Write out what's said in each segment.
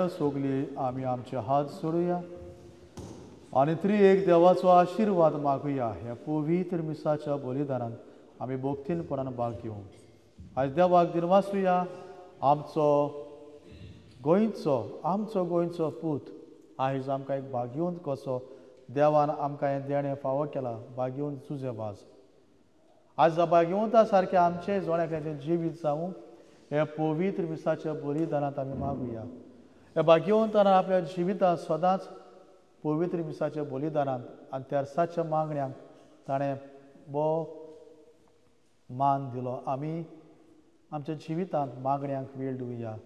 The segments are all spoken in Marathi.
सोगली आमी आमचे हात जोडुया आनी एक देवाचो आशिर्वाद मागुया. ह्या पवित्र मिसाच्या बलिदानान आमी भोगतीनपणान भाग घेवं. आयज देवाक दिनवासुया आमचो गोंयचो पूत आयज आमकां एक भाग्यवंत कसो देवान आमकां हें देणें फावो केलां. भाग्यवंत जुजेबाज आज भाग्यवंता सारकें आमचें जोड्याक जिवीत जावं हे पवित्र मिसाच्या बलिदानांत आमी मागुया. हे भाग्यवंतान आपल्या जिवितांत सदांच पवित्र मिसाच्या बलिदानांत आनी तेर्साच्या मागण्यांक ताणें बरो मान दिलो. आमी आमच्या जिवितांत मागण्यांक वेळ दिवया.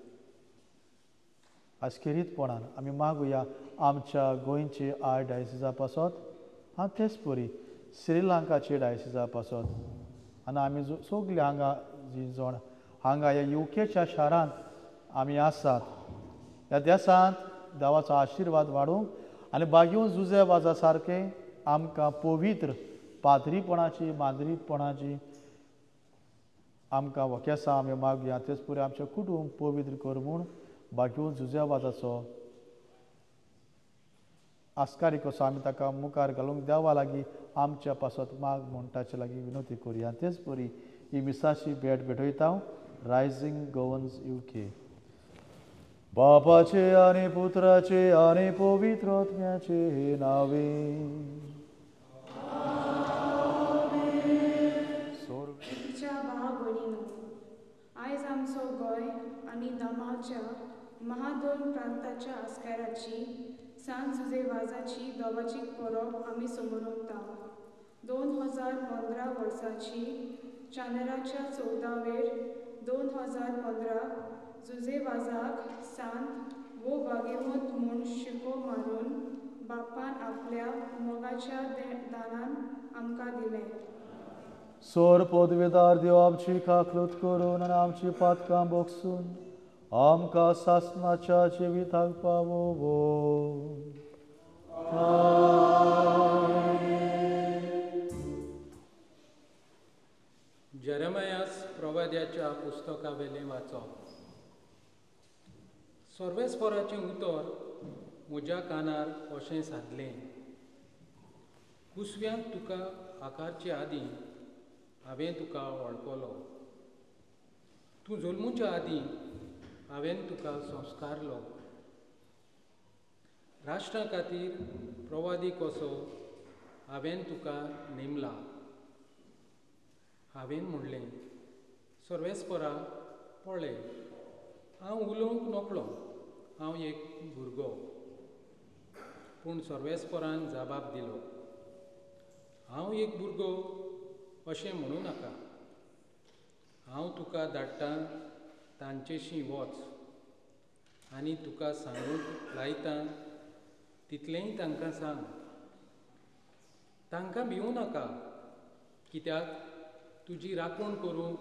आस्केरीतपणान आमी मागुया आमच्या गोंयचे डायसिसा पासत आनी तेच परी श्रीलंकाचे डायसिसा पासत आनी आमी सगळीं हांगा जी जोण हांगा ह्या युकेच्या शारांत आमी आसात ह्या देशांत देवाचो आशिर्वाद वाडूंक आनी भाग्यवंत जुजेबाजा सारकें आमकां पवित्र पाद्रीपणाची माद्रीपणाची आमकां वकेसां आमी मागुया. तेच परी आमचें कुटूंब पवित्र कर म्हूण भाग्यवंत जुजेबाजाचो आस्कारी कसो आमी ताका मुखार घालूंक देवा लागीं आमच्या पासत माग म्हूण ताचे लागीं विनंती करुया. तेच परी ही मिसाची भेट भेटयता रायझींग गोवन्स UK. बापाचे आनी पुत्राचे आनी पवित्र आत्म्याचे नावे. आयज आमचो गोंय आनी नामाच्या महादोन प्रांताच्या आस्काराची सांत जुजेबाजाची दोबाची परब आमी समोरता. 2015 वर्साची चांद्राच्या 14वेर 2015 जुजेबाजाक सांत वो भाग्यवंत म्हूण शिको मारून बापान आपल्या मोगाच्या दानान आमकां दिलें. सोर पदवेदार देव आमची काकलूत करून आनी आमची पातकां बोगसून आमकां सासणाच्या जिविताक पावोवो. जेरेमायास प्रवाद्याच्या पुस्तका वेलें वाचप. सर्वेस्पराचें उतर म्हज्या कानार अशें सादलें. कुसव्यांत तुका आकारचे आदीं हांवें तुका वळखलो. तूं जल्मुच्या आदीं हांवें तुका संस्कारलो. राष्ट्रा खातीर प्रवादी कसो हांवें तुका नेमला. हांवें म्हणलें, सर्वेस्परा पळय, हांव उलोवंक नकळो, हांव एक भुरगो. पूण सर्वेस्परान जबाब दिलो, हांव एक भुरगो अशें म्हणूं नाका. हांव तुका धाडटां तांचेशी वच आनी तुका सांगूंक लायतां तितलेंय तांकां सांग. तांकां भिवूं नाका, कित्याक तुजी राखण करूंक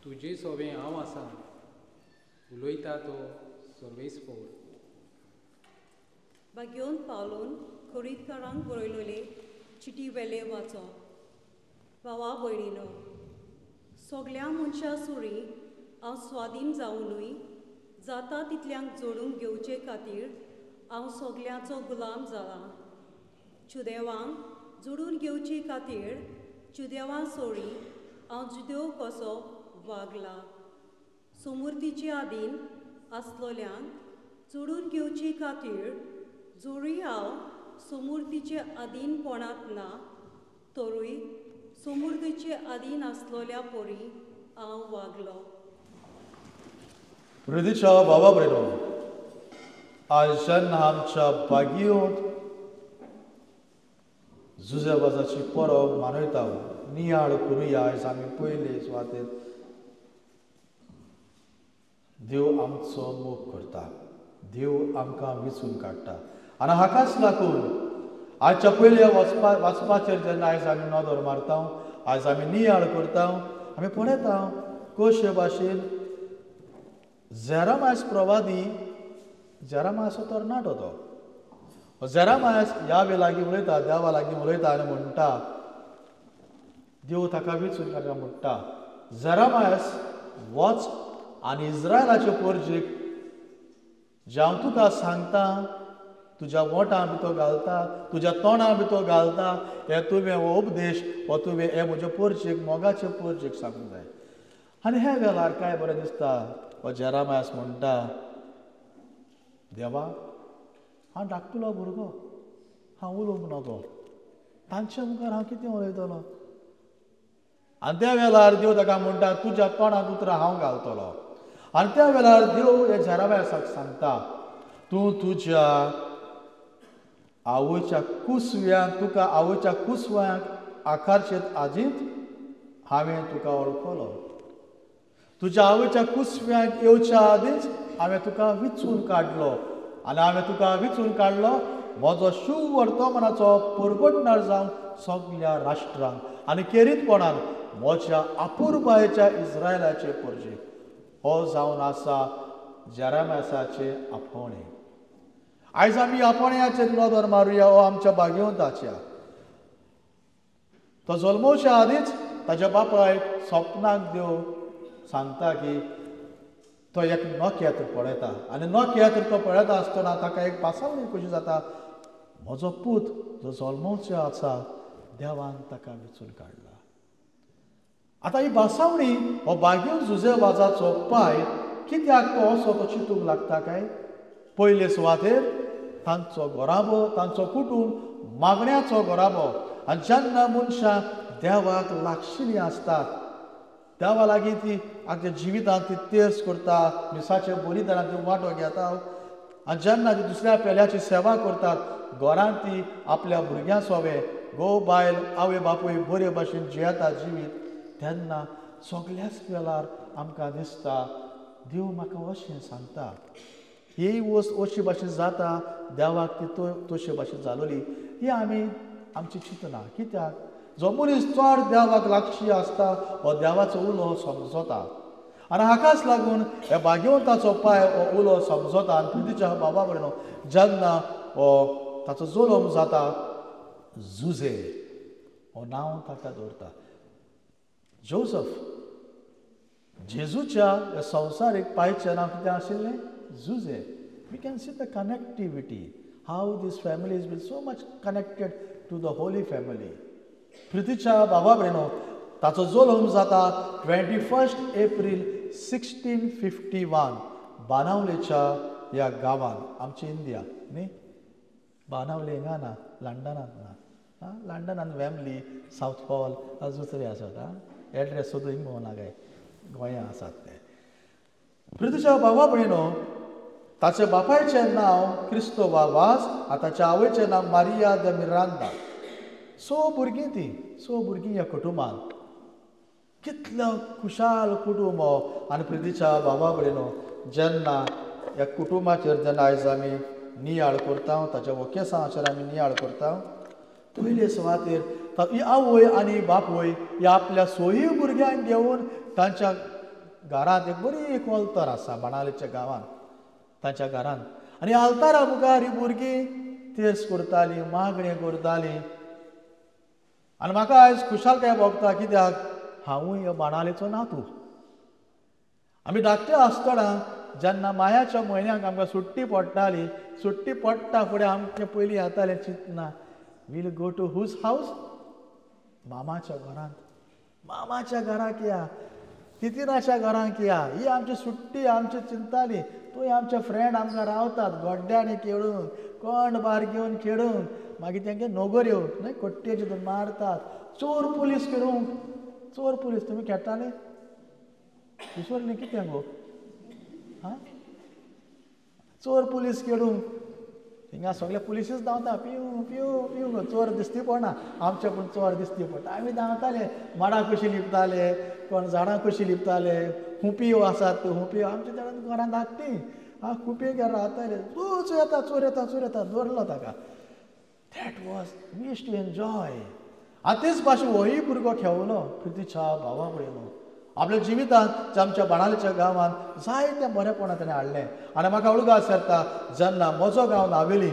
तुजे सोबें हांव आसां. उलयता तो सर्वेस्पर. भाग्यवंत पावलोन खरीदकारांक बरयलेले चिटी वेले वाचप. भावा भयणीनो, सगळ्या मनशां सुरी हांव स्वाधीन जावनूय जाता तितल्यांक जोडूंक घेवचे खातीर हांव सगळ्यांचो गुलाम जाला. चुदेवांक जोडून घेवचे खातीर चुदेवां सोडी हांव जुदेव कसो वागला. समृद्धीचे आदीन आसलोल्यांक जोडून घेवचे खातीर जोरी हांव समृद्धीचे अधीनपणांत ना, तरूय समृद्धीचे अधीन आसलोल्या परी हांव वागलो. हृदयच्या बाबा भयणो, आज जेन्ना आमच्या भाग्यवंत जुजेबाजाची परब मनयता नियाळ करुया. आयज आमी पयले सुवातेर देव आमचो मोग करता, देव आमकां विचून काडटा आनी हाकाच लागून आजच्या पयल्या वाचपाचेर जेन्ना आयज आमी नदर मारता, आयज आमी नियाळ करता, आमी पळयता कशे भाशेन जेरेमायास प्रवादी जेरेमायाचो तरणाटो तो जेरेमायास यावे लागीं उलयता, देवा लागीं उलयता आनी म्हणटा, देव ताका विचून काडटा म्हणटा, जेरेमायास वच आनी इस्रायलाचे परजेक हांव तुका सांगता, तुज्या ओठां भितर घालता, तुज्या तोंडां भितर घालता, हे तुवें हो उपदेश हो तुवें हे म्हजे पोरचेक मोगाचे पोरचेक सांगूंक जाय. आनी हे वेळार काय बरें दिसता, हो जेरामास म्हणटा, देवा हांव धाकटुलो भुरगो, हांव उलोवंक नजो, तांचे मुखार हांव कितें उलयतलो. आनी त्या वेळार देव ताका म्हणटा, तुज्या तोंडांत उतरां हांव घालतलो. आनी त्या वेळार देव हे जेरामासाक सांगता, तूं तुज्या आवयच्या कुसव्यांक, तुका आवयच्या कुसव्यांक आकारचेत आदींच हांवें तुका वळखलो. तुज्या आवयच्या कुसव्यांक येवच्या आदींच हांवें तुका विचून काडलो. आनी हांवें तुका विचून काडलो म्हजो शुभ वर्तमानाचो परगटणार जावन सगळ्या राष्ट्रांक आनी खेरीतपणान म्हज्या अपुरबायेच्या इस्रायलाचे परजे. हो जावन आसा जेरामासाचे आपोवणे. आयज आमी आपोवण्याचेर नदर मारुया हो आमच्या भाग्यवंताच्या. तो जल्मोवच्या आदींच ताच्या बापायक सपनाक देव सांगता की तो एक नखेत्र पळयता. आनी नखेत्र तो पळयता आसतना ताका एक पासावणी कशी जाता, म्हजो पूत जो जल्मोवचो आसा देवान ताका वेचून काडला. आतां ही बासावणी हो भाग्यवंत जुझेवाजाचो पाय कित्याक तो असो तो चिंतूंक लागता काय. पयले सुवातेर तांचो घोराबो, तांचो कुटूंब मागण्याचो घोराबो. आनी जेन्ना मनशां देवाक लागशिल्लीं आसतात, देवा लागीं ती आपल्या जिवितांत ती तेर्स करता, मिसाच्या बलिदानांत ती वांटो घेता. आनी जेन्ना ती दुसऱ्या पेल्याची सेवा करतात, घरांत ती आपल्या भुरग्यां सोवे घोव बायल आवय बापूय बरे भाशेन जियेता जिवीत, तेन्ना सगळ्याच वेळार आमकां दिसता देव म्हाका अशें सांगता. ही वस्त अशी भाशेन जाता, देवाक ती तशे भाशेन जालोली ही आमी आमची चिंतना. कित्याक जो मनीस चड देवाक लागशी आसता हो देवाचो उलो समजता. आनी हाकाच लागून हे भाग्यवंताचो पाय हो उलो समजता. आनी प्रितीच्या बाबा कडेन जेन्ना हो ताचो जल्म जाता, जुझे हो नांव ताका दवरता. जोसफ, जेजूच्या संवसारीक पायचें नांव कितें आशिल्लें? जुझे. We can see the connectivity, how this family is been so much connected to the holy family. प्रितीच्या बाबा कडेन ताचो जल्म जाता 21 एप्रील 1651 बाणावलेच्या ह्या गांवांत, आमची इंडिया न्ही. बाणावले हिंगा ना, लंडनांत ना. लंडनांत वॅमली, सावथ हॉल दुसरे आसात. एड्रेस सुद्दां हिंग भोंवना काय, गोंयां आसात ते. प्रितीच्या बाबा कडेन ताच्या बापायचें नांव क्रिस्तोवाज, ताच्या आवयचें नांव मारिया द मिरांदा. भुरगीं ती, भुरगीं ह्या कुटुंबांत. कितलो खुशाल कुटुंब हो. आनी प्रितीच्या बाबा कडेन जेन्ना ह्या कुटुंबाचेर जेन्ना आयज आमी नियाळ करता, ताच्या वकेसांचेर आमी नियाळ करता, पयले सुवातेर ही आवय आनी बापूय ह्या आपल्या सोयी भुरग्यांक घेवन तांच्या घरांत एक बरी एक ऑल्तर आसा बाणावलेच्या गांवांत, तांच्या घरांत. आनी आल्तारा मुखार ही भुरगीं तेर्स करतालीं, मागणें करतालीं. आनी म्हाका आयज खुशालकाय भोगता, कित्याक हांवूय ह्या बाणावलेचो नातू. आमी धाकटे आसतना जेन्ना मायाच्या म्हयन्याक आमकां सुट्टी पडटाली, सुट्टी पडटा फुडें आमचें पयलीं येतालें चिंतना, वील गो टू हूज हावस? मामाच्या घरांत. मामाच्या घराक या, तितीनाच्या घरांक या. ही आमची सुट्टी आमची चिंताली. थंय आमचे फ्रेंड आमकां रावतात, गोड्ड्यांनी खेळूंक, कोण बार घेवन खेळूंक. मागीर तेंगे नोगऱ्यो न्हय कोट्टेच्यो धरून मारतात. चोर पुलीस खेळूंक. चोर पुलीस तुमी खेळटाले? विसरली कितें गो? चोर पुलीस खेळूंक. हिंगा सगळे पुलिसीच धांवता, पिव पिव पिव. चोर दिसती पडना, आमचे पूण चोर दिसती पडटा. आमी धांवताले, माडां कशी लिपताले, कोण झाडां कशी लिपताले. हुंपी आसात त्यो हुंपी आमच्या घरांत धाकटी खुपी घरा रावताले. चोर येता, चोर येता, चोर येता, दवरलो ताका. That was we used to enjoy. आनी तेच भाशेन होय भुरगो खेळलो प्रितीच्या भावा कडेन. आपल्या जिवितांत आमच्या बाणावलेच्या गांवांत जायते बरेपणां ताणें हाडलें. आनी म्हाका उलगास येता, जेन्ना म्हजो गांव नावेली,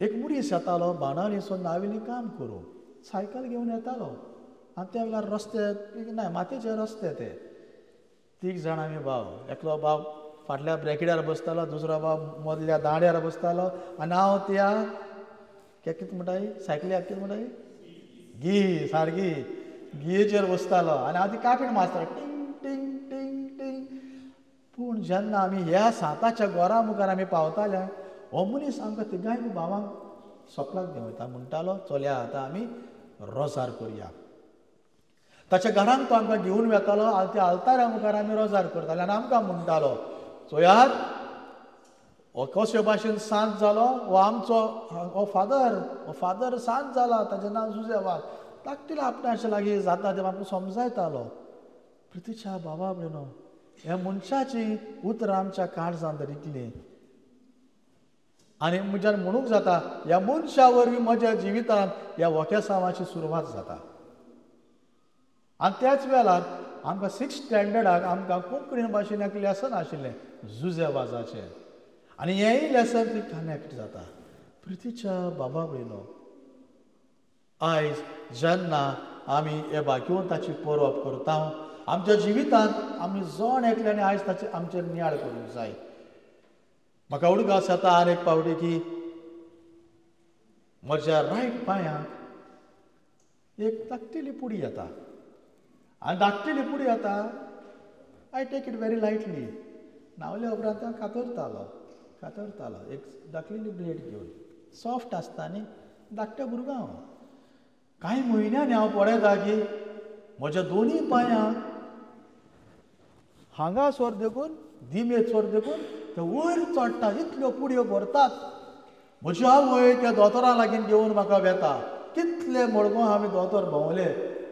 एक मुडीस येतालो बाणावलेसून नावेली काम करूंक. सायकल घेवन येतालो. आनी त्या वेळार रस्ते न्हय, मातयेचे रस्ते ते. 3 जाण आमी भाव. एकलो भाव फाटल्या ब्रॅकेटार बसतालो, दुसरो बाब मदल्या दांड्यार बसतालो आनी हांव त्या कितें म्हणटाय सायकलीक कितें म्हणटाय गी सारकी गियेचेर बसतालो आनी हांव ती कापीण मारतालो टिंग टिंग टिंग टिंग. पूण जेन्ना आमी ह्या 7च्या घरा मुखार आमी पावताले हो मनीस आमकां तिगांय भावांक सपनाक घेवन वयता म्हणटालो चलया आतां आमी रोजार करया. ताच्या घरांत तो आमकां घेवन वेतालो आनी त्या आल्तारा मुखार आमी रोजार करताले आनी आमकां म्हणटालो चोयात हो कशे भाशेन सांत जालो हो आमचो हो फादर सांत जाला ताचें नांव जुझेवास धाकटेले आपणाचे लागीं जाता तें आमकां समजायतालो. प्रितीच्या बाबा भयणो ह्या मनशाची उतरां आमच्या काळजांत रिकलीं आनी म्हज्यान म्हणूंक जाता ह्या मनशा वरवीं म्हज्या जिवितांत ह्या वोकेसांवाची सुरवात जाता. आनी त्याच वेळार आमकां 6th स्टँडर्डाक आमकां कोंकणी भाशेन एक लेसन आशिल्लें जुझेवासाचें आनी हेंय लेसन ती कनेक्ट जाता. प्रितीच्या बाबा भयणो आयज जेन्ना आमी हे भाग्यवंताची परब करता आमच्या जिवितांत आमी जोण एकल्यानी आयज ताचे आमचेर नियाळ करूंक जाय. म्हाका उडगास येता आनी एक पावटी की म्हज्या रायट पांयाक एक धाकटेली पुडी येता आनी धाकटेली पुडी येता I take it very lightly. न्हावल्या उपरांत कातरतालो एक धाकलेली ब्लेड घेवन सॉफ्ट आसता न्ही धाकट्या भुरगां हांव. कांय म्हयन्यांनी हांव पळयता की म्हज्या दोनी पांयांक हांगासर देखून दिमेचोर देखून ते वयर चडटा इतल्यो पुडयो भरतात. म्हजी आवय त्या दोतोरा लागीं घेवन म्हाका वेता. कितले मडगो आमी दोतोर भोंवले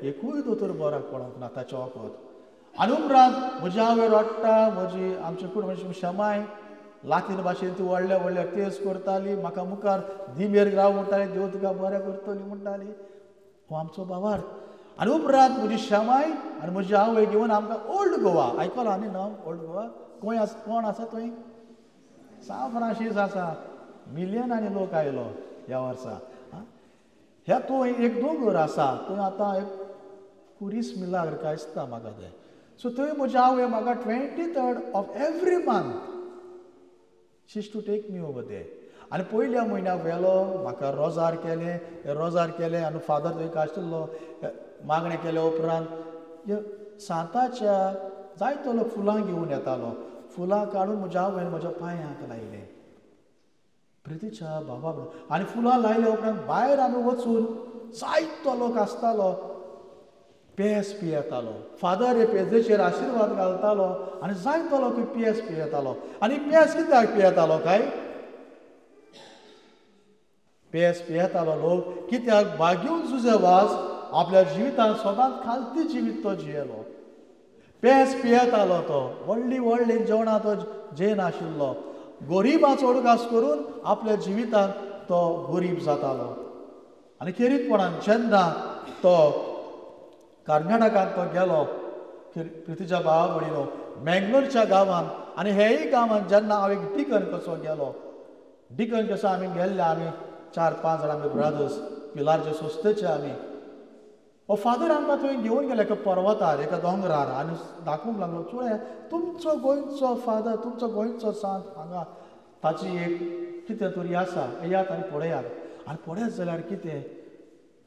एकूय दोतोर बऱ्याक पडोंक ना ताचे वखद. आनी उपरांत म्हजी आवय रडटा म्हजी आमचे कूड शमाय लातीन भाशेन ती व्हडले व्हडले केस करताली म्हाका मुखार दिमेर राव म्हणटाली देव तुका बरें करतली म्हणटाली हो आमचो भावार्थ. आनी उपरांत म्हजी शमाय आनी म्हजी आवय घेवन आमकां ओल्ड गोवा आयकला न्ही न्हू ओल्ड गोवा कोण आसा थंय सान फ्रांसीस आसा मिलियनांनी लोक आयलो ह्या वर्सा. ह्या थंय एक दोंगर आसा थंय आतां एक कुरीस मिलाग्र काय दिसता म्हाका तें. सो थंय म्हजी आवय म्हाका 23rd of every month she is to take me over there. आनी पयल्या म्हयन्याक वेलो म्हाका रोजार केलें आनी फादर थंय आशिल्लो मागणें केल्या उपरांत सांताच्या जायतो लोक फुलां घेवन येतालो. फुलां काडून म्हज्या आवयन म्हज्या पांयांक लायलें. प्रितीच्या बाबा आनी फुलां लायल्या उपरांत भायर आमी वचून जायतो लोक आसतालो पेस पियेतालो. फादर हे पेजेचेर आशिर्वाद घालतालो आनी जायतो लोक पेस पियेतालो. आनी पेस कित्याक पियेतालो काय पेस पियेतालो लोक कित्याक भाग्यवंत जुझेवास आपल्या जिवितांत सदांच खालती जिवीत तो जियेलो. पेस पियेतालो तो व्हडली जेवणां तो जेयनाशिल्लो. गरीबाचो उडगास करून आपल्या जिवितांत तो गरीब जातालो. आनी खेरीतपणान जेन्ना तो कर्नाटकांत तो गेलो प्रितीच्या भावा भयणीनो मँगलोरच्या गांवांत आनी हेय गांवांत जेन्ना हांव एक डिकन कसो गेलो डिकन कसो आमी गेल्ले आमी 4-5 जाण आमी ब्रदर्स पिलारचे सोस्तेचे आमी. हो फादर आमकां थंय घेवन गेलो एका पर्वतार एका दोंगरार आनी दाखोवंक लागलो चोळ्या तुमचो गोंयचो फादर तुमचो गोंयचो सांत हांगा ताची एक कितें तरी आसा येयात आनी पळयात. आनी पळयत जाल्यार कितें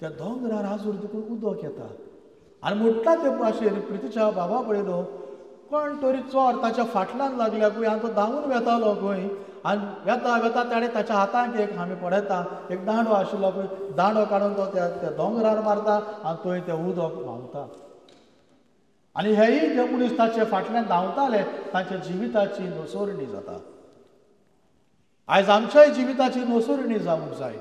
त्या दोंगरार आजून देखून उदक येता. आनी म्हणटा ते भाशेन प्रितीच्या बाबा भयणो कोण तरी चोर ताच्या फाटल्यान लागल्या खंय आनी तो धांवून वेतालो खंय आनी वेता ताणें ताच्या हातांत एक आमी पळयता एक दांडो आशिल्लो खंय दांडो काडून तो त्या दोंगरार मारता आनी थंय तें उदक व्हांवता. आनी हेय जे मनीस ताचे फाटल्यान धांवताले तांच्या जिविताची नोसोरणी जाता. आयज आमच्याय जिविताची नोसोरणी जावंक जाय.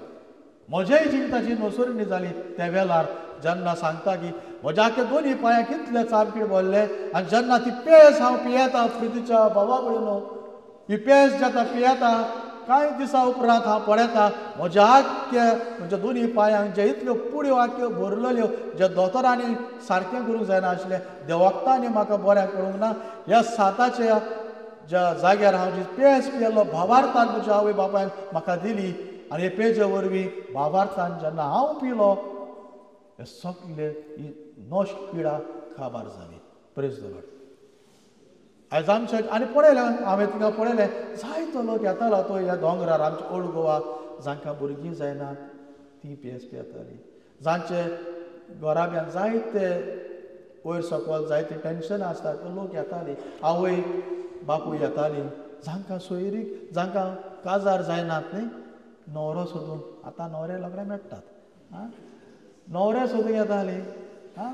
म्हज्याय जिविताची नोसोरणी जाली त्या वेळार जेन्ना सांगता की म्हज्या दोनी पांयां कितले चाबकीड भरले आनी जेन्ना ती पेस हांव पियेता प्रितीच्या बाबा भयणो ही पेस जेन्ना पियेता कांय दिसा उपरांत हांव पळयता म्हज्या दोनी पांयांक जे इतल्यो पुडयो आख्यो भरलेल्यो जे दोतोरांनी सारकें करूंक जायना आशिल्लें देवक्तांनी म्हाका बरें करूंक ना. ह्या साताच्या ज्या जाग्यार हांव जी पेस पियेल्लो भावार्थान म्हज्या आवय बापायन म्हाका दिली आनी हे पेजे वरवीं भावार्थान जेन्ना हांव पिलो हे सगळे ही नश्ट पिडा काबार जाली. Praise the Lord. आयज आमचे आनी पळयलें हांवें तिका पळयलें जायतो लोक येतालो तो ह्या दोंगरार आमच्या ओल्ड गोवा जांकां भुरगीं जायनात ती PSP येताली, जांचे घोराब्यान जायते वयर सकयल जायते टेन्शन आसता ते लोक येताली, आवय बापूय येताली, जांकां सोयरीक जांकां काजार जायनात न्ही न्हवरो सोदून आतां न्हवरे लोकड्या मेळटात न्हवरे सोदून येताली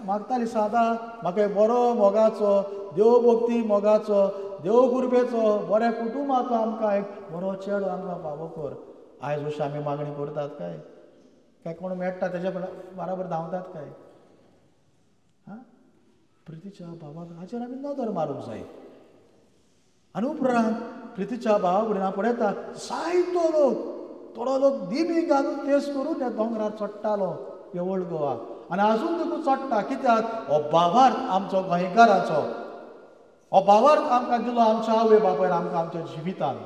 मागताली सादा म्हाका बरो मोगाचो देव भक्ती मोगाचो देव कृपेचो बऱ्या कुटुंबाचो आमकां एक बरो चेडो आमकां फावो कर. आयज अशी आमी मागणी करतात काय कोण मेळटा तेज्या बराबर धांवतात काय? प्रितीच्या भावाक हाचेर आमी नदर मारूंक जाय. आनी उपरांत प्रितीच्या भावा फुडें हांव पळयता जायतो लोक थोडो लोक दिमी घालून केस करून ह्या दोंगरार चडटालो हे ओल्ड गोवा आनी आजून देखून चडटा. कित्याक हो भावार्थ आमचो गोंयकाराचो, हो भावार्थ आमकां दिलो आमच्या आवय बापायन आमकां आमच्या जिवितान.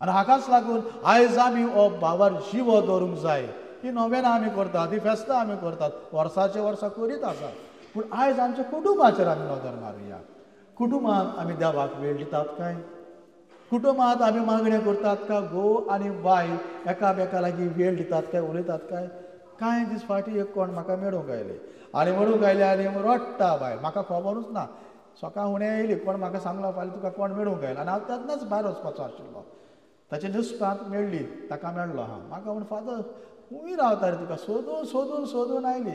आनी हाकाच लागून आयज आमी हो भावार्थ जिवो दवरूंक जाय. ही नोवेनां आमी करतात, ही फेस्तां आमी करतात, वर्साचे वर्सा करीत आसात, पूण आयज आमच्या कुटुंबाचेर आमी नदर मारुया. कुटुंबांत आमी देवाक वेळ दितात काय? कुटुंबांत आमी मागण्यो करतात का? घोव आनी बायल एकामेका लागीं वेळ दितात काय, उलयतात काय? कांय दीस फाटीं एक कोण म्हाका मेळूंक आयले आनी म्हणूंक आयले आनी रडटा बाय, म्हाका खबरूच ना. सकाळ फुडें येयली कोण म्हाका सांगलो फाल्यां तुका कोण मेळूंक आयला आनी हांव तेन्नाच भायर वचपाचो आशिल्लो. ताचे न्यूजपांत मेळ्ळी, ताका मेळ्ळो हांव. म्हाका म्हण फादर खूंय रावता रे तुका, सोदून सोदून सोदून आयली.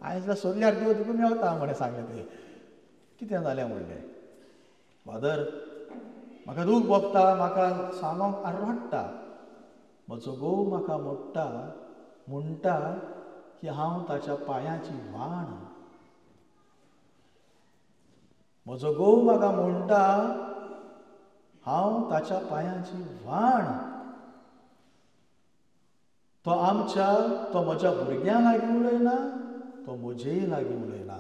आयज सोदल्यार देव तुका मेळटा म्हणे सांगलें. ते कितें जालें म्हणलें, फादर म्हाका दूख भोगता, म्हाका सांगोंक आनी रडटा. म्हजो घोव म्हाका म्हणटा की हांव ताच्या पांयाची व्हाण. म्हजो घोव म्हाका म्हणटा हांव ताच्या पांयाची व्हाण. तो म्हज्या भुरग्यां लागीं उलयना, तो म्हजेय लागीं उलयना.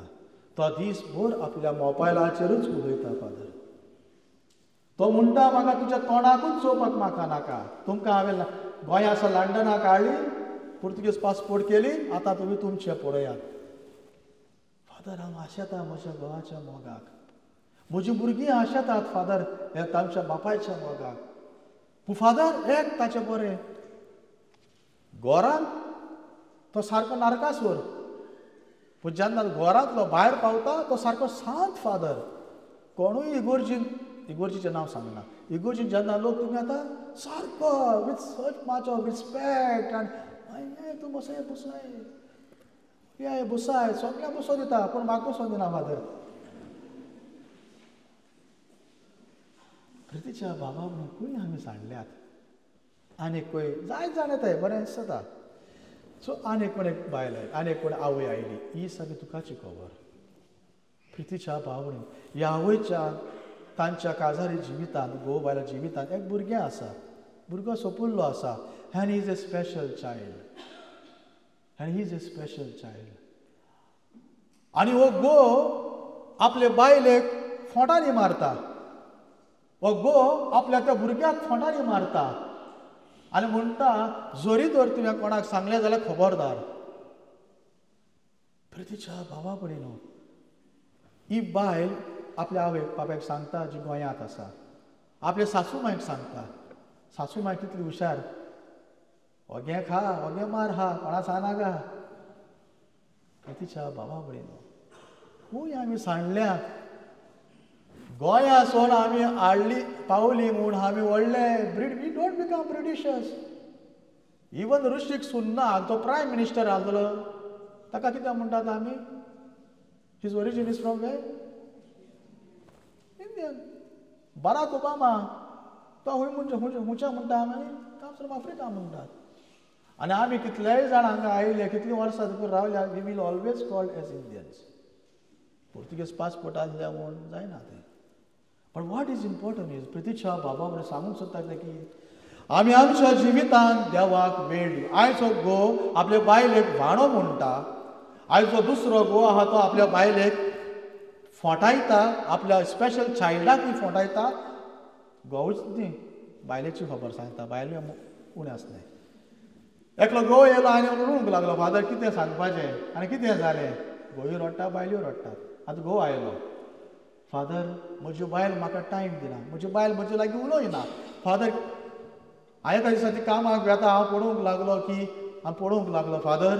तो दीसभर आपल्या मोबायलाचेरूच उलयता फादर. तो म्हणटा म्हाका तुज्या तोंडाकूच चोवपाक म्हाका नाका. तुमकां हांवें गोंयांसा लंडनाक हाडली, पुर्तुगेज पासपोर्ट केली, आतां तुमी तुमचें पळयात. फादर हांव आशेता म्हज्या घोवाच्या मोगाक, म्हजीं भुरगीं आशेतात फादर हे तांच्या बापायच्या मोगाक. पूण फादर एक ताचें बरें, घरांत तो सारको नारकासूर, पूण जेन्ना घरांतलो भायर पावता तो सारको शांत फादर. कोणूय इगोर्जीचें नांव सांगना. इगोर्जीन जेन्ना लोक तुमी येता सारको with such much of respect आनी तूं बसय बसाय सगळ्यांक बसो दिता, पूण म्हाका बसो दिना फादर. प्रितीच्या बाबा म्हणून आमी सांडल्यात. आनीक खंय जायत जाण येताय बरें दिसता. सो आनीक कोण एक बायल आयली, आनीक कोण आवय आयली, ही सगळी तुकाची खबर. प्रितीच्या भावणीन ह्या आवयच्या तांच्या काजारी जिवितांत, घोव बायला जिवितांत एक भुरगें आसा, भुरगो सोपुल्लो आसा. And he is a special child. आनी हो घोव आपले बायलेक फोंटांनी मारता, हो घोव आपल्या त्या भुरग्याक फोंटांनी मारता आनी म्हणटा जोरी तर तुवें कोणाक सांगलें जाल्यार खबरदार. प्रितीच्या भावा कडेन ही बायल आपल्या आवयक बापायक सांगता जी गोंयांत आसा, आपल्या सासूमायक सांगता. सासूमाय कितली हुशार, ओगे खा ओगे मार हा कोणा सांगनाका. प्रितीच्या भावा कडेन खूंय आमी सांडल्या. गोंया सोन आमी हाडली पावली म्हूण आमी व्हडले we don't become Britishers. Even Rishi Sunak जो प्रायम मिनिस्टर आसलो ताका कितें म्हणटात आमी, his origin is from very Indian. Barack Obama तो हुंच्या म्हणटा आमी कम्स फ्रॉम आफ्रिका म्हणटात. आनी आमी कितलेय जाण हांगा आयले, कितलीं वर्सां देखून रावल्या, we will always called as Indians. पोर्तुगेज पासपोर्ट आसल्या म्हूण जायना तें. पण वॉट इज इम्पॉर्टंट इज प्रितीच्या बाबा कडेन सांगूंक सोदता की आमी आमच्या जिवितांत देवाक वेळ दिवं. आयचो घोव आपले बायलेक व्हाणो म्हणटा, आयचो दुसरो घोव आहा तो आपल्या बायलेक फोंटायता, आपल्या स्पेशल चायल्डाकूय फोंटायता. घोवूच न्ही बायलेची खबर सांगता, बायले उणें आसनाय. एकलो घोव येयलो आनी रडूंक लागलो, फादर कितें सांगपाचें आनी कितें जालें. घोवूय रडटा बायल्यो रडटात. आतां घोव आयलो, फादर म्हजी बायल म्हाका टायम दिना, म्हजी बायल म्हजे लागीं उलोयना. फादर हांवें एका दिसा ती कामाक वेता, हांव पळोवंक लागलो की हांव पळोवंक लागलो फादर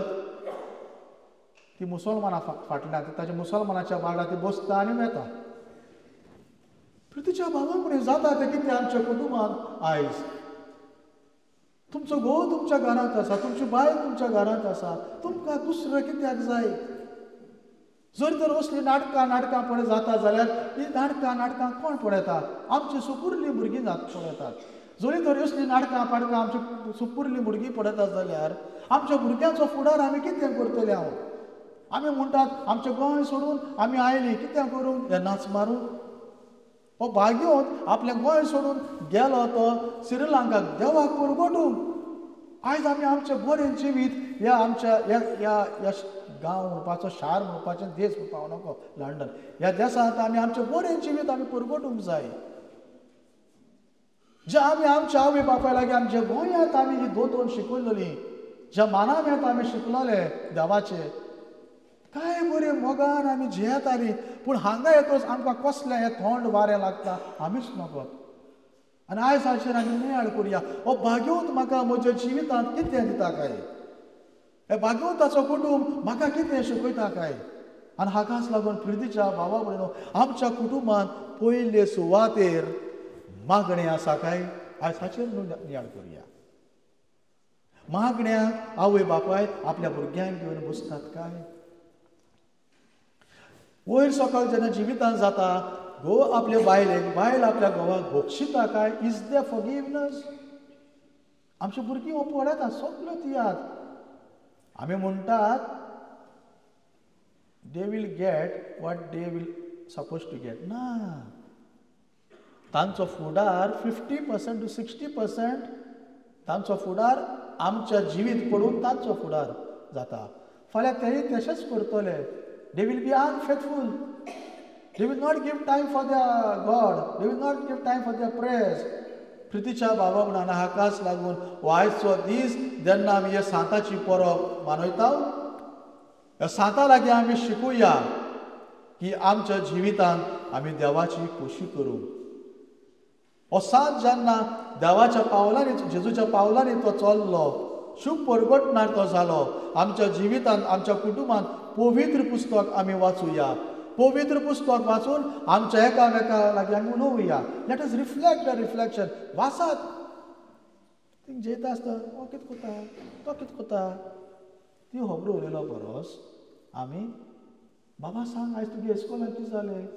ती मुसलमाना फाटल्यान ताच्या मुसलमानाच्या वांगडा ती बसता आनी वेता. प्रितीच्या भावा फुडें जाता तें कितें आमच्या कुटुंबांत आयज तुमचो घोव तुमच्या घरांत आसा, तुमची बायल तुमच्या घरांत आसा, तुमकां दुसरें कित्याक जाय? जर तर असलीं नाटकां पळय जाता जाल्यार ही नाटकां कोण पळयता? आमची सुपुर्ली भुरगीं पळयतात. जरी तर असलीं नाटकां आमची सुपुर्ली भुरगीं पळयतात जाल्यार आमच्या भुरग्यांचो फुडार आमी कितें करतले? आमी म्हणटात आमचें गोंय सोडून आमी आयलीं कितें करूंक? हे नाच मारूंक? हो भाग्योत आपलें गोंय सोडून गेलो तो श्रीलंकाक देवाक परगटूंक. आयज आमी आमचें बरें जिवीत ह्या आमच्या ह्या गांव म्हणपाचो, शार म्हणपाचें, देश म्हणपाक नको, लंडन ह्या देशांत आमी आमचें बरें जिवीत आमी परगटूंक जाय. जे आमी आमच्या आवय बापाय लागीं आमच्या गोंयांत आमी ही दोतोन शिकयलेलीं, ज्या मानाव्यांत आमी शिकलोले देवाचे, काय बरें मोगान आमी जियेतालीं. पूण हांगा येतच आमकां कसलें हें थंड वारें लागता आमीच नकळत. आनी आयज हाचेर आमी नियाळ करुया. हो भाग्यवंत म्हाका म्हज्या जिवितांत कितें दिता काय? हे भाग्यवंताचो कुटुंब म्हाका कितें शिकयता काय? आनी हाकाच लागून प्रितीच्या भावा भयणो, आमच्या कुटुंबांत पयले सुवातेर मागणें आसा काय? आयज हाचेर नियाळ करुया. मागण्यांक आवय बापाय आपल्या भुरग्यांक घेवन बसतात काय? वयर सकयल जेन्ना जिवितांत जाता, घोव आपल्या बायलेक, बायल आपल्या घोवाक भोगशिता काय? Is they forgiveness? आमची भुरगीं हो पळयतात, सगल्यो तियात. आमी म्हणटात they will get what they will suppose to get. ना, तांचो फुडार 50% to 60% तांचो फुडार आमच्या जिवीत पडून तांचो फुडार जाता. फाल्यां तेय तशेंच करतले. They will be unfaithful. They will not give time for their God. They will not give time for their prayers. प्रितीच्या भावा म्हणून हाकाच लागून आयचो दीस जेन्ना आमी हे सांताची परब मनयता, ह्या सांता लागीं आमी शिकुया की आमच्या जिवितांत आमी देवाची खोशी करूं. हो सांत जेन्ना देवाच्या पावलांनी, जेजूच्या पावलांनी तो चल्लो, शुभ परगटणार तो जालो, आमच्या जिवितांत, आमच्या कुटुंबांत पवित्र पुस्तक आमी वाचुया. पवित्र पुस्तक वाचून आमच्या एकामेका लागीं आमी उलोवया. Let us reflect the reflection. वाचात थिंग जेयता आसता, हो कितें कोता, तो कितें कोता, ती खबर उलयलो परस आमी बाबा सांग आयज तुगे इस्कॉलान कितें जालें?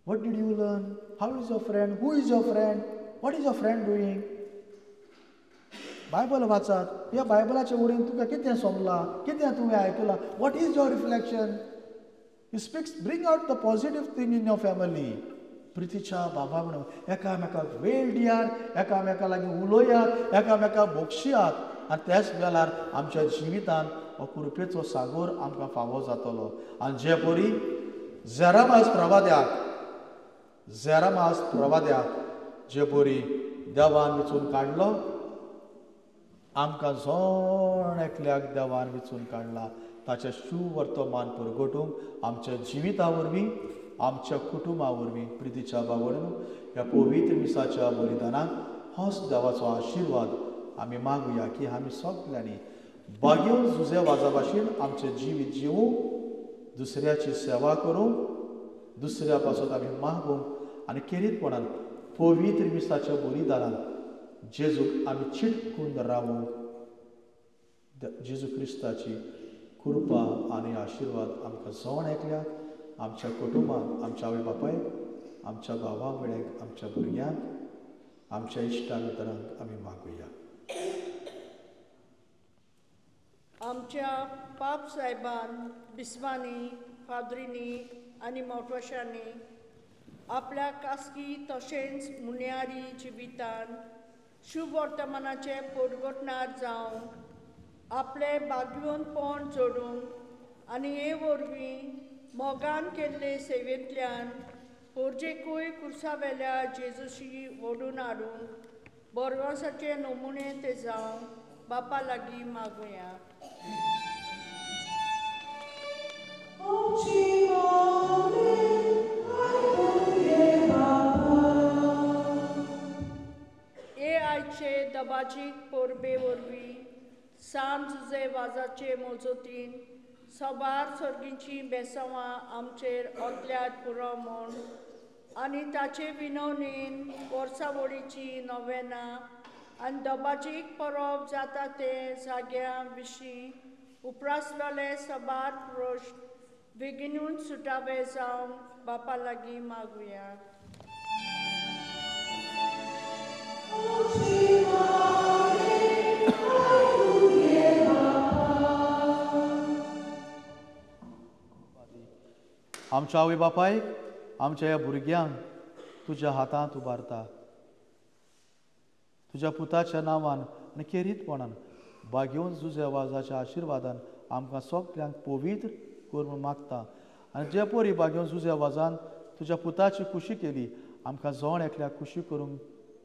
What did you learn? How is your friend? Who is your friend? What is your friend doing? Bible वाचात. ह्या बायबलाच्या वडीन तुका कितें समजलां, कितें तुवें आयकलां? What is your reflection? He speaks, bring out the positive thing in your family. प्रितीच्या भावा म्हणून एकामेकाक वेळ दियात, एकामेका लागीं उलोयात, एकामेकाक भोगशियात. आनी त्याच वेळार आमच्या जिवितांत हो कृपेचो सागोर आमकां फावो जातलो. आनी जे परी जेरामास प्रवाद्याक जे परी देवान वेचून काडलो, आमकां जोण एकल्याक देवान वेचून काडला. ताचें शुभ वर्तमान परगटूंक आमच्या जिविता वरवीं, आमच्या कुटुंबा वरवीं प्रितीच्या भावण ह्या पवित्र मिसाच्या बलिदानाक होच देवाचो आशिर्वाद आमी मागुया की आमी सगल्यांनी बागेवन झुजे वाजा भाशेन आमचें जिवीत जिवूंक, दुसऱ्याची सेवा करूंक, दुसऱ्या पासून आमी मागूंक आनी खेरीतपणान पवित्र मिसाच्या बलिदानाक जेजूक आमी चिटकून रावूंक. जेजू क्रिस्ताची कृपा आनी आशिर्वाद आमकां जोण एकल्याक, आमच्या कुटुंबाक, आमच्या आवय बापायक, आमच्या भावा भयणीक, आमच्या भुरग्यांक, आमच्या इश्टा मित्रांक आमी मागुया. आमच्या पाप साहेबान, बिस्वांनी, फादरींनी आनी मोटवाशांनी आपल्या खासगी तशेंच मुन्यारी जिवितान शुभ वर्तमानाचे परगटणार जावंक, आपले भाग्यवंतपण जोडूंक आनी हे वरवीं मोगान केल्ले सेवेंतल्यान पोरजेकूय कुर्सावेल्या जेजूशी ओडून हाडूंक बोरवासाचे नमुने ते जावंक बापा लागीं मागुया. Oh, दबाची परबे वरवीं सांत जुजे वाजाचे मोजतीन सबार सर्गींची बेसांवां आमचेर ओतल्यात पुरो म्हूण आनी ताचे विनवणेन वर्सावळीची नोवेनां आनी दबाचीक परब जाता ते जाग्या विशीं उप्रासलोले सबार प्रोश्ट बेगिनूच सुटावे जावन बापा लागीं मागुया. आमच्या आवय बापायक आमच्या ह्या भुरग्यांक तुज्या हातांत उबारता. तुज्या पुताच्या नांवान आनी केरीतपणान बागेवन जुजे वाजाच्या आशिर्वादान आमकां सगळ्यांक पवित्र कर म्हूण मागता. आनी जे परी बागेवन जुजे वाजान तुज्या पुताची खुशी केली आमकां जोण एकल्याक खुशी करूंक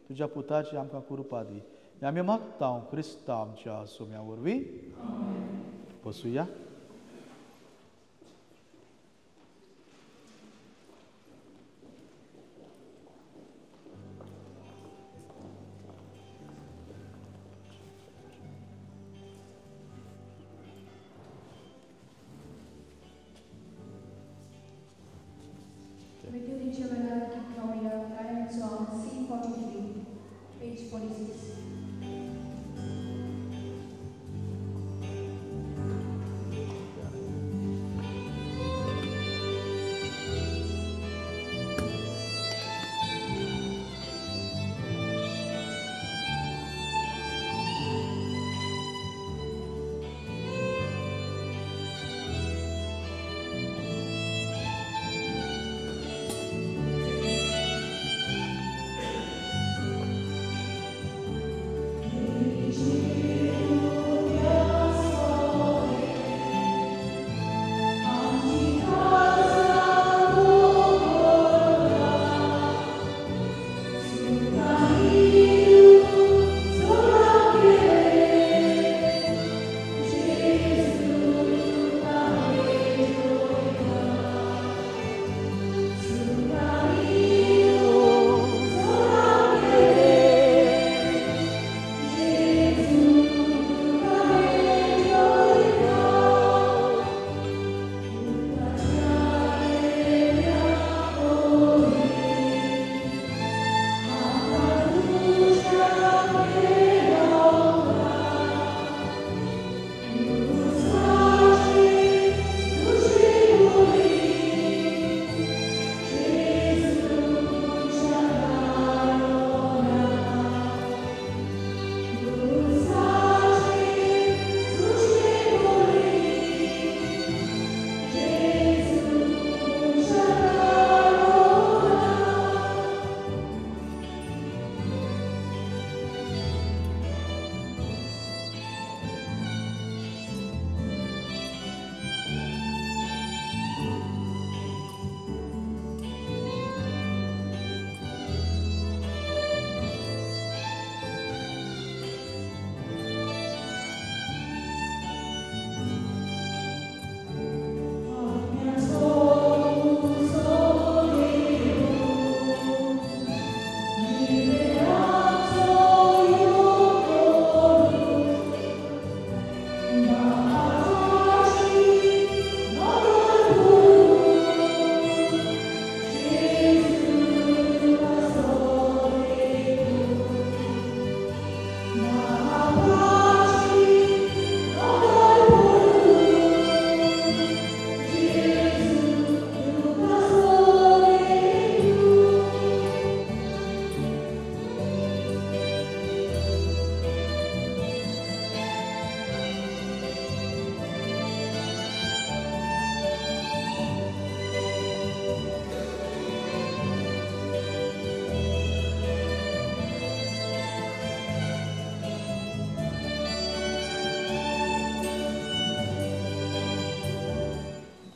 तुज्या पुताची आमकां कृपा दी. हें आमी मागता हांव क्रिस्ता आमच्या सोम्या वरवीं. बसूया. Radio Ricevela Gloria, Diamond Song, C43, page 46.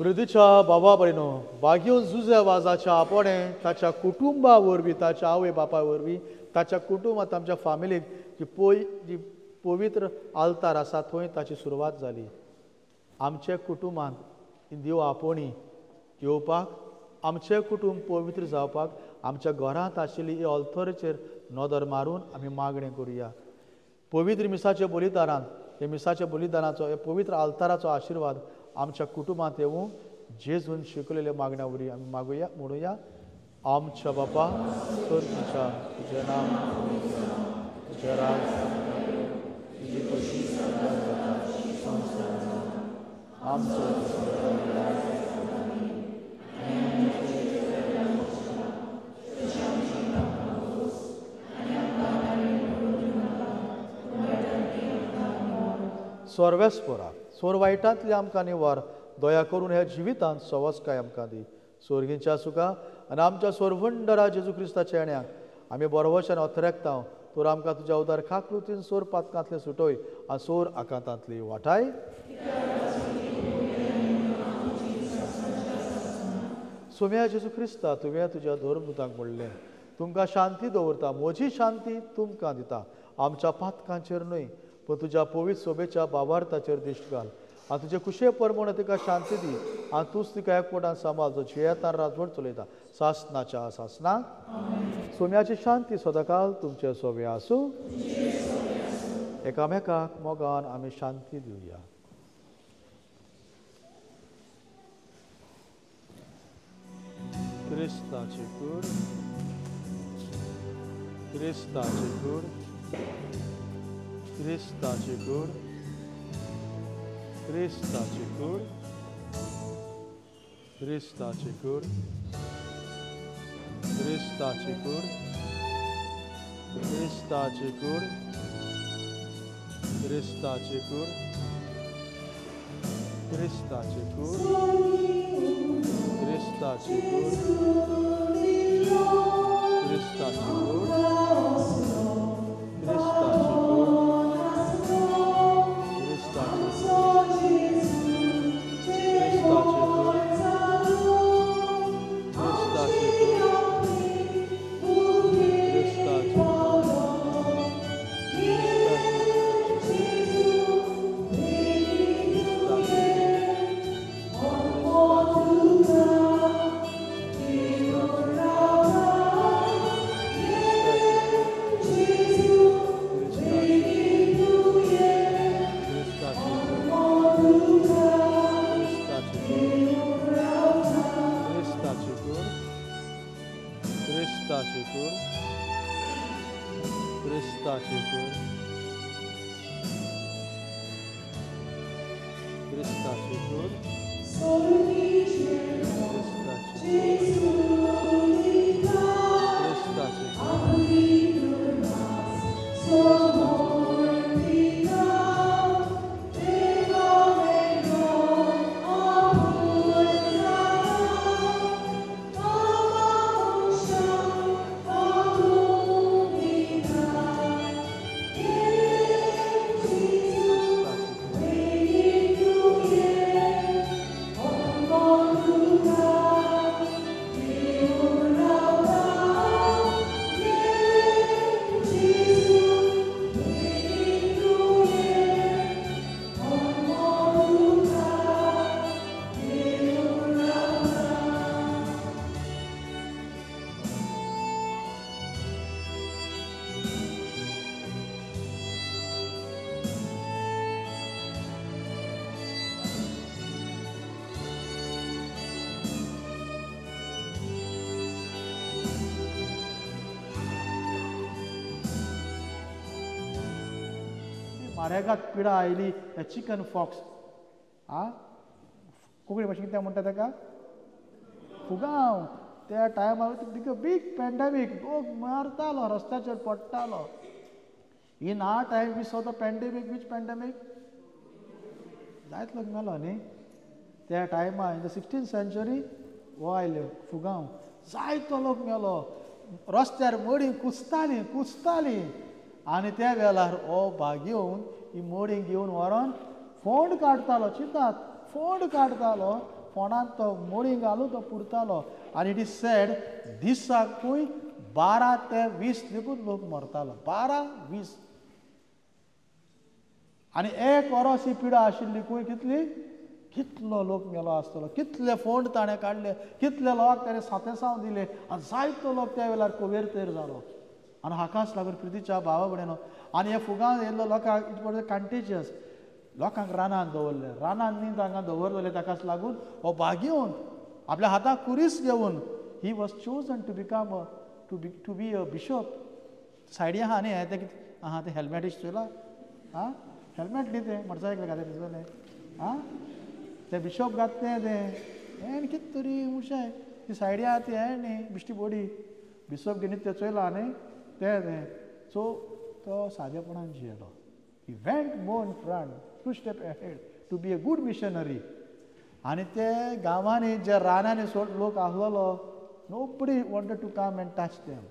हृदयच्या बाबा बरेनो बागेवन जुजे वाजाच्या आपोणे ताच्या कुटुंबा वरवीं ताच्या आवय बापाय वरवीं ताच्या कुटुंबांत आमच्या फॅमिलीक जी पवित्र आल्तार आसा थंय ताची सुरवात जाली. आमचे कुटुंबांत देव आपोणी येवपाक आमचें कुटुंब पवित्र जावपाक आमच्या घरांत आशिल्ली ही ऑल्थोरेचेर नदर मारून आमी मागणें करुया. पवित्र मिसाच्या बलिदानान हे मिसाच्या बलिदानाचो हे पवित्र आल्ताराचो आशिर्वाद आमच्या कुटुंबात येवूं जेजून शिकलेल्या मागण्यावरी आमी मागुया म्हणुया आमच्या बापा स्वर्गीच्या तुझें नाम तुझें राज तुजी कशी आमचो स्वर्वेस्परा सोर वायटांतली आमकां निवार दया करून ह्या जिवितांत सवस्काय आमकां दी स्वर्गीच्या सुखा आनी आमच्या सोरवंडरा जेजू क्रिस्ताच्या येण्याक आमी बरोवशान ओथरेकता तर आमकां तुज्या उदार खाकृतीन सोर पातकांतले सुटोय आनी सोर आकांतांतली वाटाय सोम्या जेजू क्रिस्ता तुवें तुज्या धर्मदूतांक म्हणलें तुमकां शांती दवरता म्हजी शांती तुमकां दिता आमच्या पातकांचेर न्हय पण तुज्या पवित्र सोबेच्या बाबार्थाचेर दिश्ट घाल आनी तुजे कुशे परमण तिका शांती दी आनी तूंच तिका एकवटान सांबाळ जो जियेतान राजवट चलयता सासनाच्या सासनाक सोम्याची शांती सदांकाल तुमचे सोबे आसूं एकामेकाक मोगान आमी शांती दिवया क्रिस्ताची कूड क्रिस्ताची कूड क्रिस्ताची कूड क्रिस्ताची कूड क्रिस्ताची कूड क्रिस्ताची कूड क्रिस्ताची कूड क्रिस्ताची कूड क्रिस्ताची कूड क्रिस्ताची कूड क्रिस्ताची कूड क्रिस्ताची म्हारेगात पिडा आयली चिकन फॉक्स कोंकणी भाशेन कितें म्हणटा ताका फुगांव त्या टायमार बीग पॅन्डेमीक लोक मरतालो रस्त्याचेर पडटालो इन आर टायम वी सॉ द पॅन्डेमीक वीच पॅन्डेमीक जायत लोक मेलो न्ही त्या टायमार इन द 16th century हो आयले फुगांव जायतो लोक मेलो रस्त्यार मडीं कुसतालीं आनी त्या वेळार हो भाग घेवन ही मडीं घेवन व्हरोन फोंड काडटालो चिंतात फोंड काडटालो फोंडांत तो मडीं घालून तो पुरतालो आनी इट इज सेड दिसाकूय 12 ते 20 देखून लोक मरतालो 12-20 आनी एक वरोस ही पिडा आशिल्लीकूय कितलो लोक मेलो आसतलो कितले फोंड ताणें काडले कितले लोक ताणें सातेसांव दिले आनी जायतो लोक त्या वेळार कोवेर जालो आनी हाकाच लागून प्रितीच्या भावा भयणीनो आनी हे फुगां येयल्लो लोकांक इट वॉज कंटेजियस. लोकांक रानांत दवरले, रानांत न्ही तांकां दवरलेले, ताकाच लागून हो भाग्यवंत आपल्या हाताक कुरीस घेवन he was chosen to become to be a bishop. सायडी आहा न्ही हें तें कितें आहा तें हेल्मेट इश्ट चोयला आं हेल्मेट न्ही तें मोटरसायकल घातलें दिसलें आं तें बिशप घातलें तें हें कितें तरी उशाय ती सायडी आहा ती हें न्ही बिश्टी बॉडी बिशप घेवन तें चोयला न्ही तें सो तो सादेपणान जियेलो. He went more in front 2 steps ahead to be a good missionary. आनी ते गांवांनी जे रानांनी लोक आसलेलो nobody wanted to come and touch them.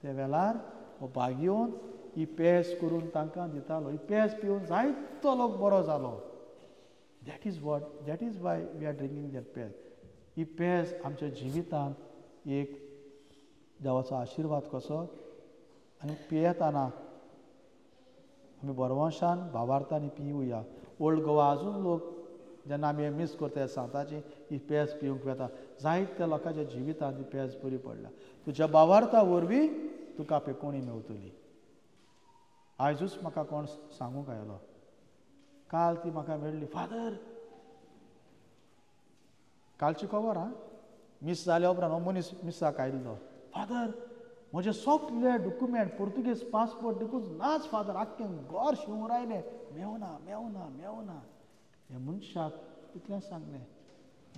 ते वेळार हो भाग्यवंत ही पेज करून तांकां दितालो. ही पेज पिवन जायतो लोक बरो जालो. That is why we are drinking that pej. ही पेज आमच्या जिवितांत एक देवाचो आशिर्वाद कसो आनी पियेतना आमी बरवंशान भावार्थांनी पिवया. ओल्ड गोवा आजून लोक जेन्ना आमी मीस करता सांताची ही पेज पिवंक वेता. जायत्या लोकांच्या जिवितांत ही पेज बरी पडल्या. तुज्या भावार्था वरवीं तुका पेकोणी मेवतली. आयजूच म्हाका कोण सांगूंक आयलो, काल ती म्हाका मेळ्ळी, फादर कालची खबर आं मीस जाल्या उपरांत हो मनीस मिसाक आयिल्लो, फादर म्हजे सगळे डॉक्युमेंट पोर्तुगेज पासपोर्ट देखून नाच फादर, आख्खें गोर शिवून रायलें, मेवना मेवना मेवना. हे मनशाक इतलें सांगलें,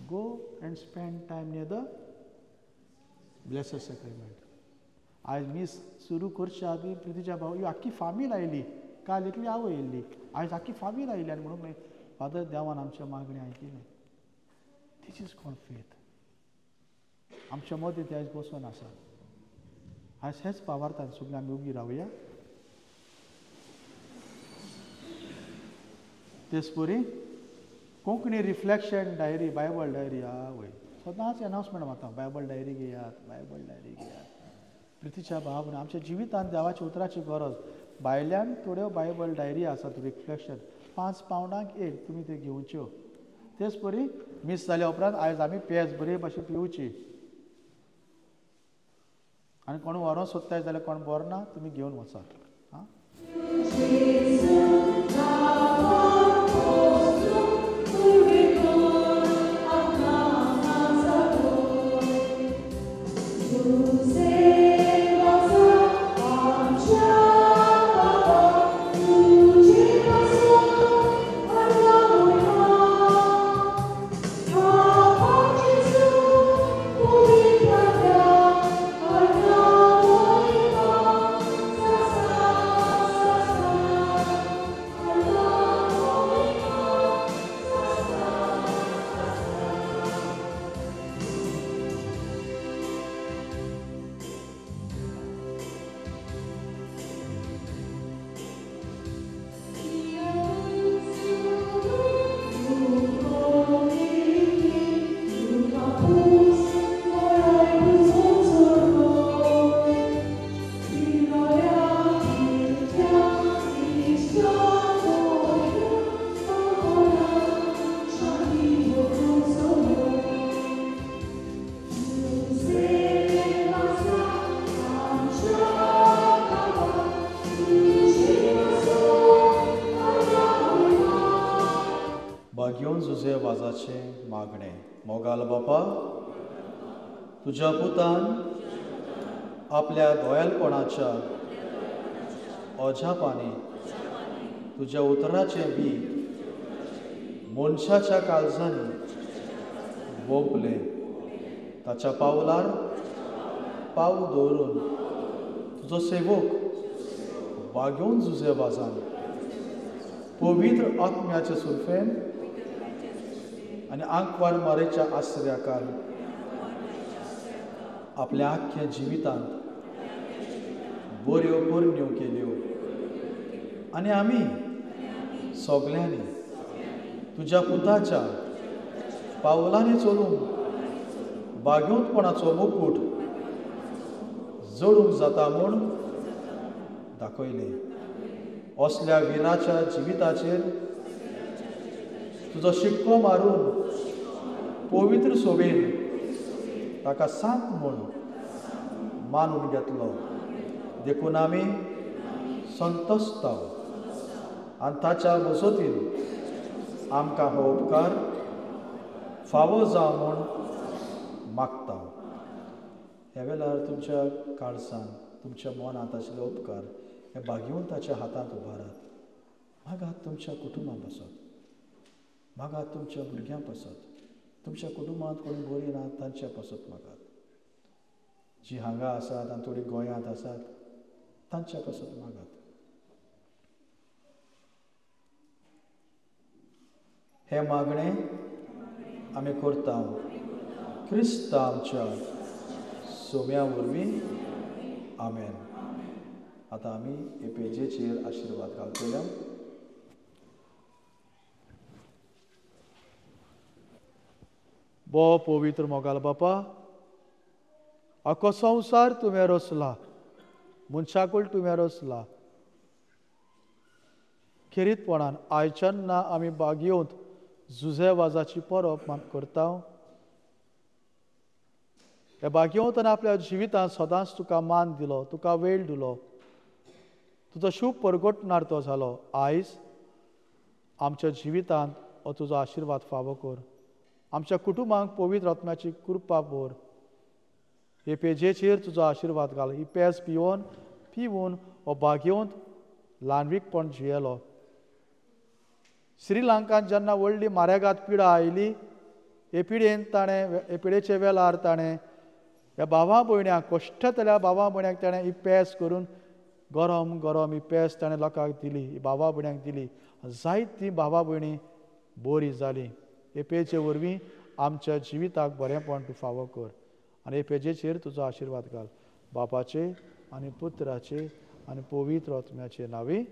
go and spend time near the blessed sacrament. आयज मीस सुरू करच्या आदी प्रितीच्या भाव ही आख्खी फामील आयली. काल एकली आवय येयल्ली, आयज आख्खी फामील आयली आनी म्हणूंक लागली, फादर देवान आमच्या मागणी आयकिल्ली. This is called faith. आमच्या मदीं ते आयज बसून आसा. आयज हेच भावार्थान सगळीं आमी उगी रावया. तेच परी Konkani reflection diary, Bible diary आवय सदांच अनाउन्समेंट वता, बायबल डायरी घेयात, बायबल डायरी घेयात. प्रितीच्या भाव आमच्या जिवितांत देवाच्या उतराची गरज. भायल्यान थोड्यो बायबल डायरी आसात रिफ्लेक्शन, 5 पावंडांक एक तुमी ते घेवच्यो. तेच परी मीस जाल्या उपरांत आयज आमी पेज बरे भाशेन पिवची. आनी कोण व्हरों सोदताय जाल्यार कोण बरो ना तुमी घेवन वचात. हां मागणे. मोगाल बापा, तुज्या पुतान आपल्या दोयलपणाच्या ओझापांनी तुज्या उतराचें बी मनशाच्या काळजांनी भोगलें. ताच्या पावलार पावल दवरून तुजो सेवक वागेवन झुजे वाजान पवित्र आत्म्याचे सुरफेन आनी आंकवार मारेच्या आश्रयाखाल आपल्या आख्ख्या जिवितांत बऱ्यो परण्यो केल्यो. आनी आमी सगल्यांनी तुज्या पुताच्या पावलांनी चलूंक बागेवंतपणाचो मुकूट जळूंक जाता म्हूण दाखयलें. असल्या विराच्या जिविताचेर तुजो शिक्को मारून पवित्र सोबेन ताका सांत म्हूण मानून घेतलो. देखून आमी संतोसताव आनी ताच्या बसोतीन आमकां हो उपकार फावो जावं म्हूण मागता. ह्या वेळार तुमच्या काळजान तुमच्या मनांत आशिल्ले उपकार हे भाग्यवंताच्या हातांत उबारात. मागात तुमच्या कुटुंबां पासत, मागात तुमच्या भुरग्यां पासत, तुमच्या कुटुंबांत कोणी बरी ना तांच्या पासत मागात. जी हांगा आसात आनी थोडी गोंयांत आसात तांच्या पासत मागात. हे मागणें आमी करता क्रिस्त आमच्या सोम्या वरवीं. आमेन. आतां आमी हे पेजेचेर आशिर्वाद घालतले. बो पवित्र मोगाल बापा, आखो संवसार तुवें रचला, मनशाकूय तुवें रचला. खेरीतपणान आयच्यान आमी बागयेंत जुजे वाजाची परब करता. हे बागयेंत आपल्या जिवितांत सदांच तुका मान दिलो, तुका वेळ दिलो, तुजो शुभ परगटणार जालो. आयज आमच्या जिवितांत हो तुजो आशिर्वाद फावो कर. आमच्या कुटुंबांक पवित्र आत्म्याची कृपा भर. हे पेजेचेर तुजो आशिर्वाद घाल. ही पेज पिवून हो बागयेंत ल्हानवीकपण जियेलो. श्रीलंकांत जेन्ना व्हडली मारेगाद पिडा आयली, हे पिडेचे वेळार ताणें ह्या भावां भयण्यांक, कश्टतल्या भावां भयण्यांक ताणें ही पेज करून गरम गरम ही पेज ताणें लोकांक दिली, ही भावां भयण्यांक दिली. जायतीं भावां भयणी बरी जालीं. हे पेजे वरवीं आमच्या जिविताक बरेंपण तूं फावो कर. आनी हे पेजेचेर तुजो आशिर्वाद घाल. बापाचे आनी पुत्राचे आनी पवित्र आत्म्याचे नांवी.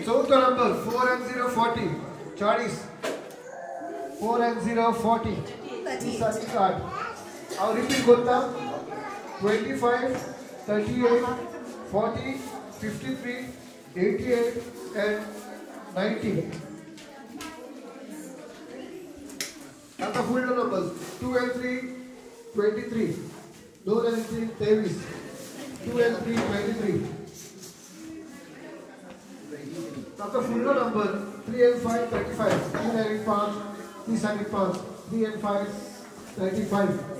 चौथा number 4 and 0 40 40 4 and 0 40 I'll repeat Gota 25 38 40 53 88 and 90 and the full numbers 2 and 3 23 2 and 3 23 2 and 3 23 Dr. Fuller number 3 and 5 35 3 and 5 3 and 5 3 and 5 35